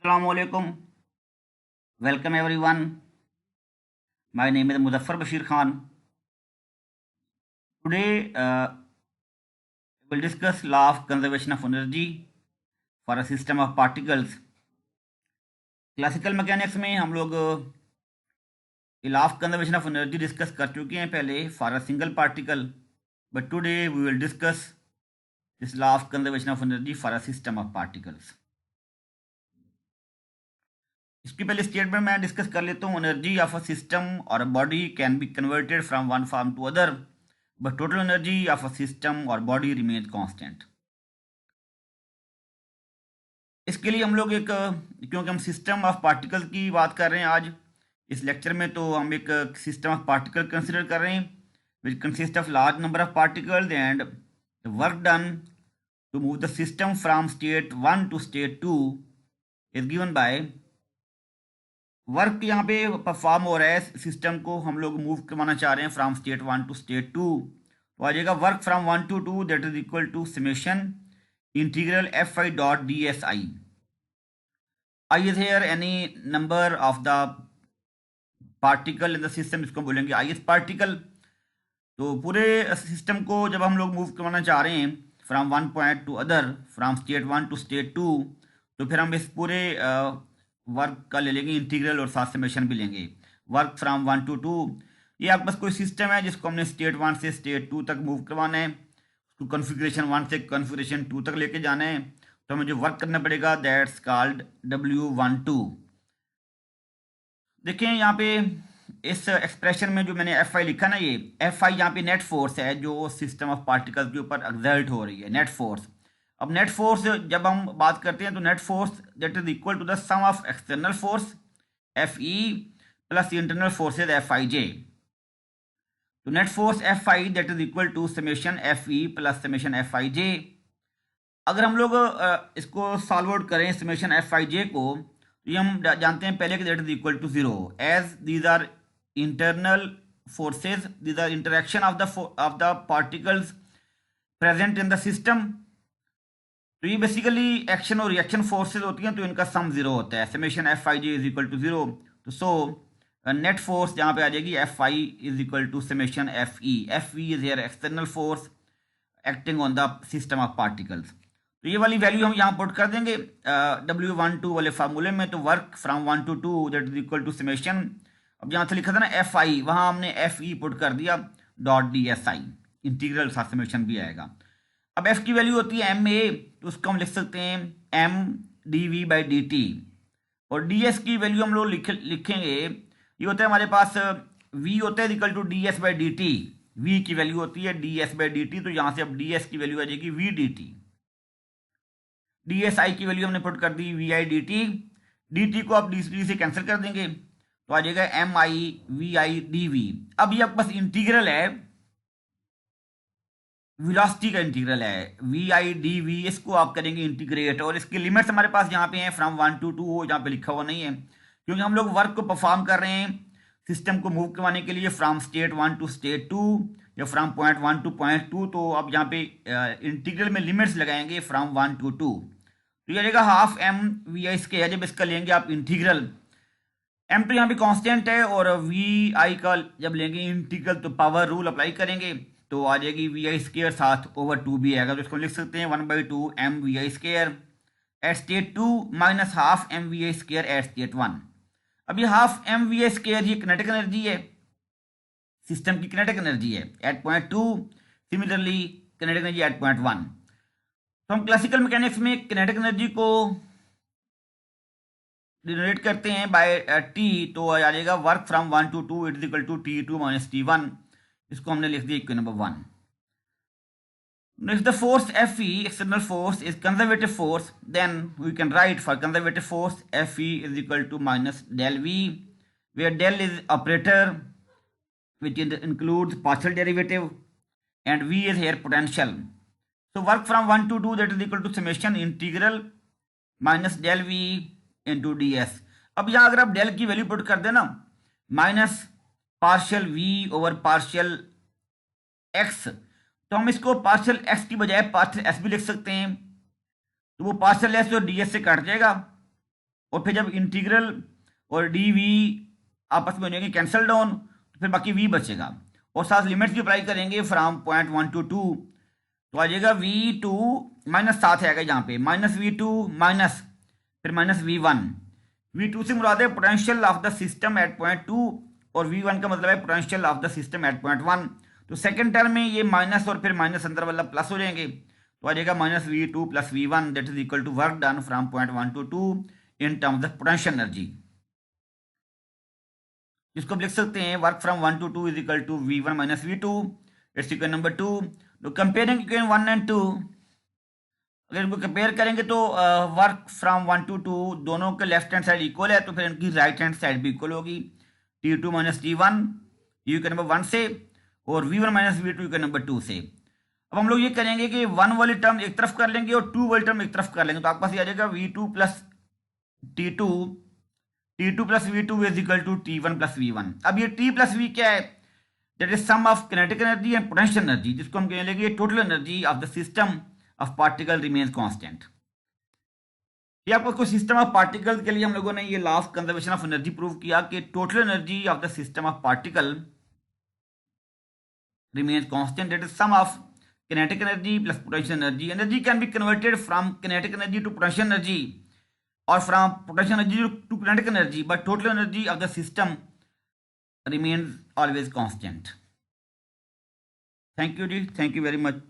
Assalamualaikum. Welcome everyone. My name is Muzaffar Bashir Khan. Today we'll discuss law of conservation of energy for a system of particles. Classical mechanics में हम लोग law of conservation of energy discuss कर चुके हैं पहले for a single particle, but today we will discuss this law of conservation of energy for a system of particles. इसकी पहले statement मैं डिस्कस कर लेता हूँ. एनर्जी ऑफ अ सिस्टम और a body can be converted from one form to other, but total energy of a system और body remains constant. इसके लिए हम लोग क्योंकि हम सिस्टम ऑफ पार्टिकल की बात कर रहे हैं आज इस लेक्चर में, तो हम एक सिस्टम ऑफ पार्टिकल कंसिडर कर रहे हैं which consist of large number of particles and the work done to move the system from state 1 to state 2 is given by. Work यहाँ पे परफॉर्म हो रहा है, सिस्टम को हम लोग मूव करवाना चाह रहे हैं फ्रॉम स्टेट 1 टू स्टेट 2, तो आ जाएगा work from 1 to 2 that is equal to summation integral F I dot D S I. I is here any number of the particle in the system, इसको बोलेंगे I S particle. तो पूरे system को जब हम लोग मूव करवाना चाह रहे हैं from one point to other, from state 1 to state 2, तो फिर हम इस पूरे वर्क का ले लेंगे इंटीग्रल और साथ समेशन भी लेंगे. वर्क फ्रॉम 1 टू 2, ये आपके पास कोई सिस्टम है जिसको हमने स्टेट 1 से स्टेट 2 तक मूव करवाना है, उसको कॉन्फ़िगरेशन 1 से कॉन्फ़िगरेशन 2 तक लेके जाना है, तो हमें जो वर्क करना पड़ेगा दैट्स कॉल्ड W12. देखिए यहाँ पे इस एक्सप्रेशन में जो मैंने एफ आई लिखा ना, ये एफ आई यहाँ पे नेट फोर्स है जो सिस्टम ऑफ पार्टिकल्स के ऊपर एक्सर्ट हो रही है, नेट फोर्स. अब नेट फोर्स जब हम बात करते हैं तो net force that is equal to the sum of external force F E plus internal forces F I J. तो net force F I that is equal to summation F E plus summation F I J. अगर हम लोग इसको solve out करें summation F I J को, तो ये हम जानते हैं पहले कि that is equal to zero as these are internal forces, these are interaction of the particles present in the system. तो ये बेसिकली एक्शन और रिएक्शन फोर्सेज होती हैं, तो इनका सम जीरो होता है. Summation F I J is equal to zero, तो सो नेट फोर्स यहाँ पे आ जाएगी F I is equal to summation F E. F E is here external force acting on the system of particles. तो ये वाली value हम यहाँ पुट कर देंगे W12 वाले फार्मूले में. तो work from 1 to 2 that is equal to summation, अब यहाँ से लिखा था ना एफ आई, वहाँ हमने एफ ई पुट कर दिया डॉट डी एस आई, इंटीग्रल साथ समेशन भी आएगा. अब एफ की वैल्यू होती है एम ए, तो उसको हम लिख सकते हैं M D V by D T. और डी एस की वैल्यू हम लोग लिखेंगे, ये होता है हमारे पास वी होता है equal to D S by D T. V की वैल्यू होती है D S by D T, तो यहाँ से अब डी एस की वैल्यू आ जाएगी V D T. D S I की वैल्यू हमने पुट कर दी V I D T. D T को आप डी से कैंसिल कर देंगे, तो आ जाएगा M I V I D V. अब ये आपके पास इंटीग्रल है, वेलोसिटी का इंटीग्रल है वी आई डी वी. इसको आप करेंगे इंटीग्रेट, और इसकी लिमिट्स हमारे पास यहाँ पे हैं फ्रॉम 1 टू 2, यहाँ पे लिखा हुआ नहीं है क्योंकि हम लोग वर्क को परफॉर्म कर रहे हैं सिस्टम को मूव करवाने के लिए फ्रॉम स्टेट 1 टू स्टेट 2 या फ्रॉम पॉइंट 1 टू पॉइंट 2. तो अब यहाँ पे इंटीग्रल में लिमिट्स लगाएंगे फ्रॉम 1 टू 2, तो ये रहेगा half M V I square. जब इसका लेंगे आप इंटीग्रल, एम तो यहाँ पे कांस्टेंट है, और वी आई का जब लेंगे इंटीग्रल तो पावर रूल अप्लाई करेंगे, तो आ जाएगी वी आई स्क्वायर साथ ओवर 2 भी आएगा, तो इसको लिख सकते हैं 1/2 M V I square at state 2 minus half M V I square at state 1. अब ये half M V I square ये किनेटिक एनर्जी है, सिस्टम की किनेटिक एनर्जी है at point 2, similarly kinetic energy at point 1. तो हम classical mechanics में kinetic energy को डिनोट करते हैं बाय टी, तो आ जाएगा work from 1 to 2 it is equal to T2 minus T1. इसको हमने लिख दिया equation number 1. If the force Fe, external force, is conservative force, then we can write for conservative force Fe is equal to minus del V, where del is operator which includes partial derivative, and V is here potential. So work from 1 to 2 that is equal to summation integral minus del V into ds. अब यहाँ अगर आप del की value put कर देना minus partial V over partial x, तो हम इसको पार्शियल x की बजाय पार्शियल s भी लिख सकते हैं, तो वो पार्शियल s और ds से कट जाएगा, और फिर जब इंटीग्रल और डी वी आपस में हो जाएंगे कैंसल डाउन, तो फिर बाकी वी बचेगा, और साथ लिमिट्स भी अप्लाई करेंगे फ्रॉम पॉइंट 1 to 2, तो आ जाएगा V2 माइनस साथ आएगा यहाँ पे, माइनस V2 माइनस फिर माइनस V1। V2 से मुराद है potential of the system eight point 2, और V1 का मतलब है potential of the system eight point 1। तो सेकंड टर्म में ये माइनस और फिर माइनस अंदर वाला प्लस हो जाएंगे, तो आ जाएगा minus V2 plus V1 that is equal to work done from point 1 to 2 in terms of potential energy. इसको लिख सकते हैं work from 1 to 2 is equal to V1 minus V2। It's equation number 2। तो कंपेयरिंग इक्वेशन 1 and 2, अगर इनको compare करेंगे तो work from 1 to 2 दोनों के लेफ्ट हैंड साइड इक्वल है, तो फिर इनकी राइट हैंड साइड भी इक्वल होगी। T2 माइनस T1 यू के नंबर 1 से, और V1 माइनस V2 के नंबर 2 से। अब हम लोग ये करेंगे कि 1 वाली टर्म एक तरफ कर लेंगे और 2 वाली टर्म एक तरफ कर लेंगे, तो आपके पास ये आ जाएगा V2 plus T2, T2 plus V2 is equal to T1 plus V1। अब ये T प्लस V क्या है, that is sum of kinetic energy and potential energy, जिसको हम कह लेंगे total energy of the system of particle remains constant. ये आपको सिस्टम ऑफ पार्टिकल के लिए हम लोगों ने ये law of conservation of energy prove किया कि total energy of the system of particle remains constant, that is sum of kinetic energy plus potential energy. Energy can be converted from kinetic energy to potential energy, or from potential energy to kinetic energy, but total energy of the system remains always constant. Thank you ji, thank you very much.